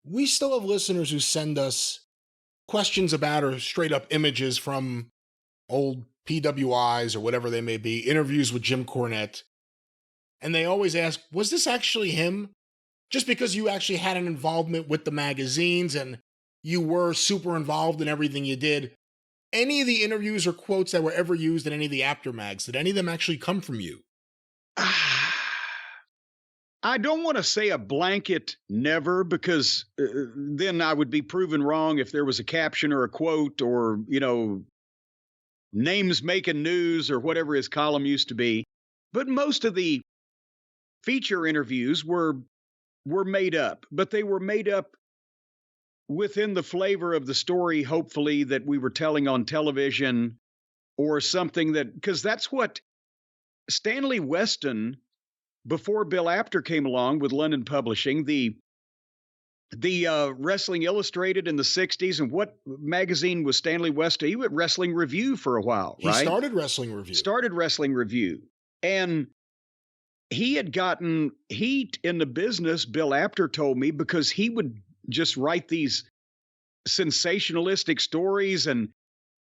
we still have listeners who send us questions about or straight up images from old PWIs or whatever they may be, interviews with Jim Cornette. And they always ask, was this actually him? Just because you actually had an involvement with the magazines and you were super involved in everything you did, any of the interviews or quotes that were ever used in any of the Apter mags, did any of them actually come from you? I don't want to say a blanket never, because then I would be proven wrong if there was a caption or a quote or, names making news or whatever his column used to be. But most of the feature interviews were made up, but they were made up within the flavor of the story, hopefully, that we were telling on television, or something that, because that's what Stanley Weston, before Bill Apter came along with London Publishing, the Wrestling Illustrated in the 60s. And what magazine was Stanley Weston? He went Wrestling Review for a while, right? He started Wrestling Review. Started Wrestling Review. And he had gotten heat in the business, Bill Apter told me, because he would just write these sensationalistic stories. And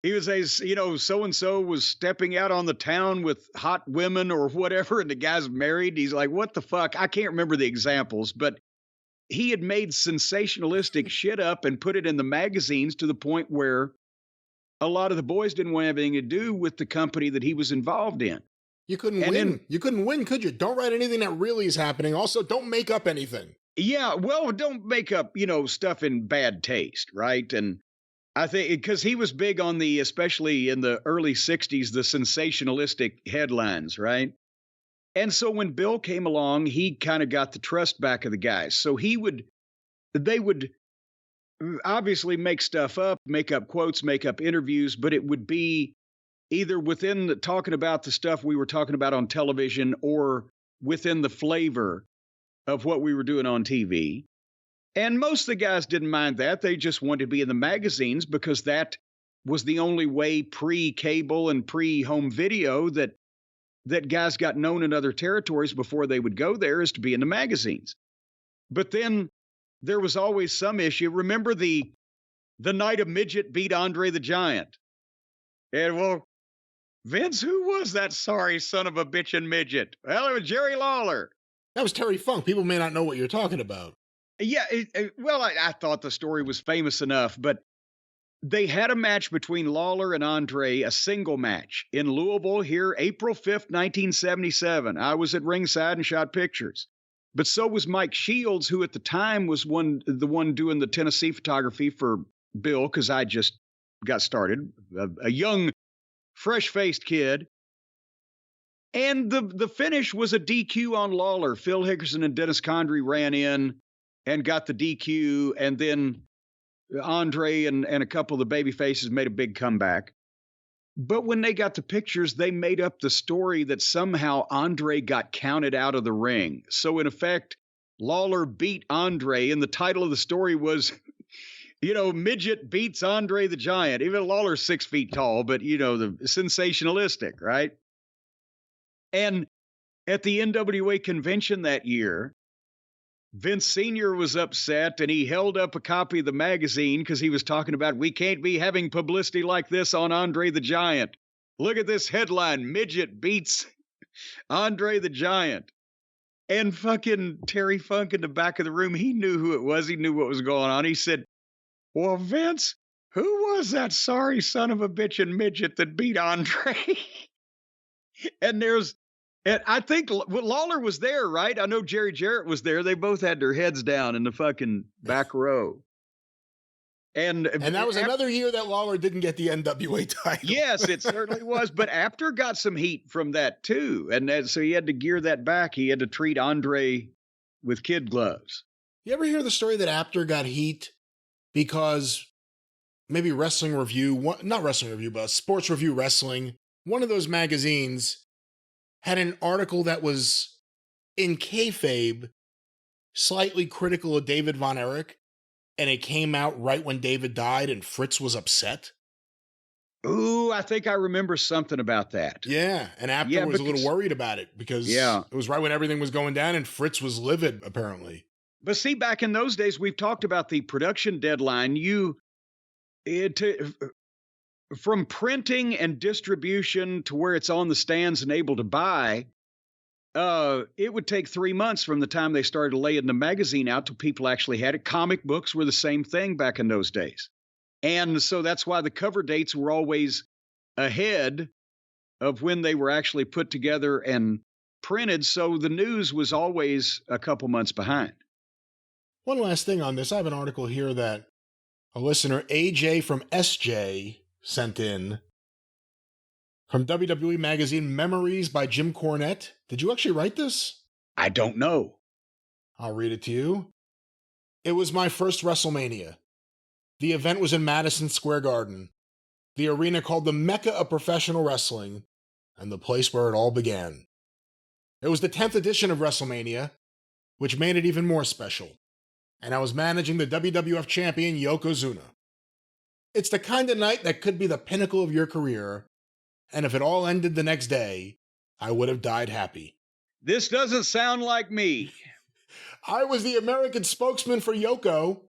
he was, so-and-so was stepping out on the town with hot women or whatever, and the guy's married. He's like, what the fuck? I can't remember the examples, but he had made sensationalistic shit up and put it in the magazines to the point where a lot of the boys didn't want anything to do with the company that he was involved in. You couldn't win. You couldn't win, could you? Don't write anything that really is happening. Also, don't make up anything. Yeah, well, don't make up, stuff in bad taste, right? And I think because he was big on especially in the early 60s, the sensationalistic headlines, right? And so when Bill came along, he kind of got the trust back of the guys. So they would obviously make stuff up, make up quotes, make up interviews, but it would be either within talking about the stuff we were talking about on television or within the flavor of what we were doing on TV. And most of the guys didn't mind that. They just wanted to be in the magazines because that was the only way pre-cable and pre-home video that guys got known in other territories before they would go there, is to be in the magazines. But then there was always some issue. Remember the night a midget beat Andre the Giant? And well, Vince, who was that sorry son of a bitchin' midget? Well, it was Jerry Lawler. That was Terry Funk. People may not know what you're talking about. Yeah, I thought the story was famous enough, but they had a match between Lawler and Andre, a single match in Louisville here, April 5th, 1977. I was at ringside and shot pictures. But so was Mike Shields, who at the time was the one doing the Tennessee photography for Bill, because I just got started, a young, fresh-faced kid. And the finish was a DQ on Lawler. Phil Hickerson and Dennis Condrey ran in and got the DQ, and then Andre and a couple of the baby faces made a big comeback. But when they got the pictures, they made up the story that somehow Andre got counted out of the ring. So in effect, Lawler beat Andre, and the title of the story was, midget beats Andre the Giant. Even Lawler's 6 feet tall, but the sensationalistic, right? And at the NWA convention that year, Vince Sr. was upset, and he held up a copy of the magazine because he was talking about, we can't be having publicity like this on Andre the Giant. Look at this headline, midget beats Andre the Giant. And fucking Terry Funk in the back of the room, he knew who it was. He knew what was going on. He said, well, Vince, who was that sorry son of a bitch and midget that beat Andre? And I think Lawler was there, right? I know Jerry Jarrett was there. They both had their heads down in the fucking back row. And that was another year that Lawler didn't get the NWA title. Yes, it certainly was. But Apter got some heat from that too. And so he had to gear that back. He had to treat Andre with kid gloves. You ever hear the story that Apter got heat because maybe Wrestling Review, not Wrestling Review, but Sports Review Wrestling, one of those magazines had an article that was in kayfabe slightly critical of David Von Erich, and it came out right when David died and Fritz was upset? Ooh, I think I remember something about that. Yeah, and Apter was a little worried about it because it was right when everything was going down and Fritz was livid, apparently. But see, back in those days, we've talked about the production deadline. From printing and distribution to where it's on the stands and able to buy, it would take 3 months from the time they started laying the magazine out till people actually had it. Comic books were the same thing back in those days. And so that's why the cover dates were always ahead of when they were actually put together and printed. So the news was always a couple months behind. One last thing on this. I have an article here that a listener, AJ from SJ, sent in from WWE Magazine, Memories by Jim Cornette. Did you actually write this? I don't know. I'll read it to you. It was my first WrestleMania. The event was in Madison Square Garden, the arena called the Mecca of professional wrestling, and the place where it all began. It was the 10th edition of WrestleMania, which made it even more special, and I was managing the WWF champion Yokozuna. It's the kind of night that could be the pinnacle of your career, and if it all ended the next day, I would have died happy. This doesn't sound like me. I was the American spokesman for Yoko,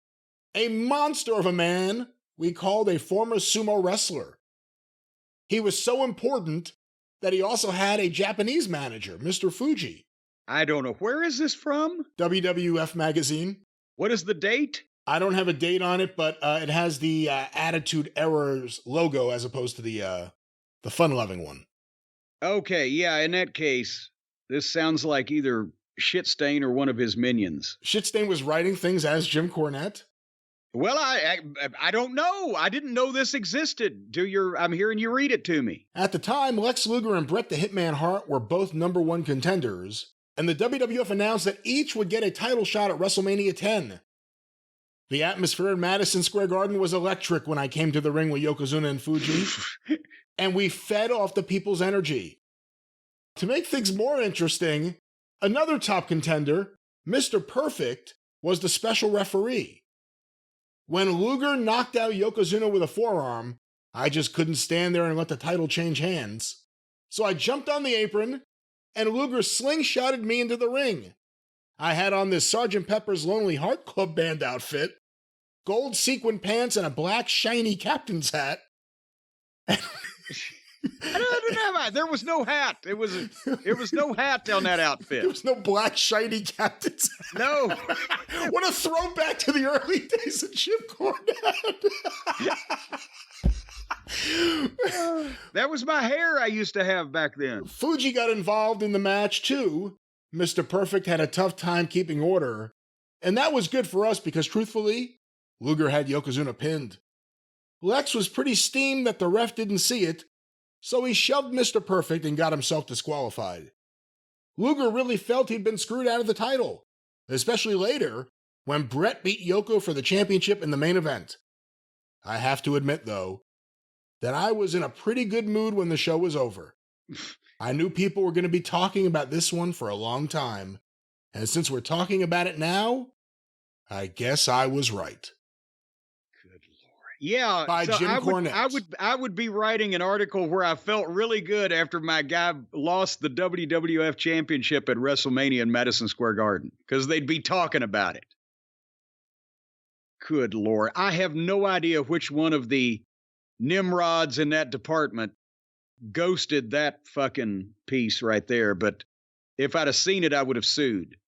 a monster of a man we called a former sumo wrestler. He was so important that he also had a Japanese manager, Mr. Fuji. I don't know. Where is this from? WWF Magazine. What is the date? I don't have a date on it, but it has the Attitude Errors logo as opposed to the fun-loving one. Okay, yeah, in that case, this sounds like either Shitstain or one of his minions. Shitstain was writing things as Jim Cornette? Well, I don't know. I didn't know this existed. I'm hearing you read it to me. At the time, Lex Luger and Bret the Hitman Hart were both #1 contenders, and the WWF announced that each would get a title shot at WrestleMania 10. The atmosphere in Madison Square Garden was electric when I came to the ring with Yokozuna and Fuji, and we fed off the people's energy. To make things more interesting, another top contender, Mr. Perfect, was the special referee. When Luger knocked out Yokozuna with a forearm, I just couldn't stand there and let the title change hands. So I jumped on the apron, and Luger slingshotted me into the ring. I had on this Sgt. Pepper's Lonely Heart Club Band outfit, gold sequin pants, and a black shiny captain's hat. There was no hat. There was no hat on that outfit. There was no black shiny captain's hat. No. What a throwback to the early days of Jim Cornette. That was my hair I used to have back then. Fuji got involved in the match too. Mr. Perfect had a tough time keeping order, and that was good for us because truthfully, Luger had Yokozuna pinned. Lex was pretty steamed that the ref didn't see it, so he shoved Mr. Perfect and got himself disqualified. Luger really felt he'd been screwed out of the title, especially later when Bret beat Yoko for the championship in the main event. I have to admit, though, that I was in a pretty good mood when the show was over. I knew people were going to be talking about this one for a long time, and since we're talking about it now, I guess I was right. Good Lord. Yeah, by so Jim Cornette. I would be writing an article where I felt really good after my guy lost the WWF Championship at WrestleMania in Madison Square Garden, because they'd be talking about it. Good Lord. I have no idea which one of the Nimrods in that department ghosted that fucking piece right there, but if I'd have seen it, I would have sued.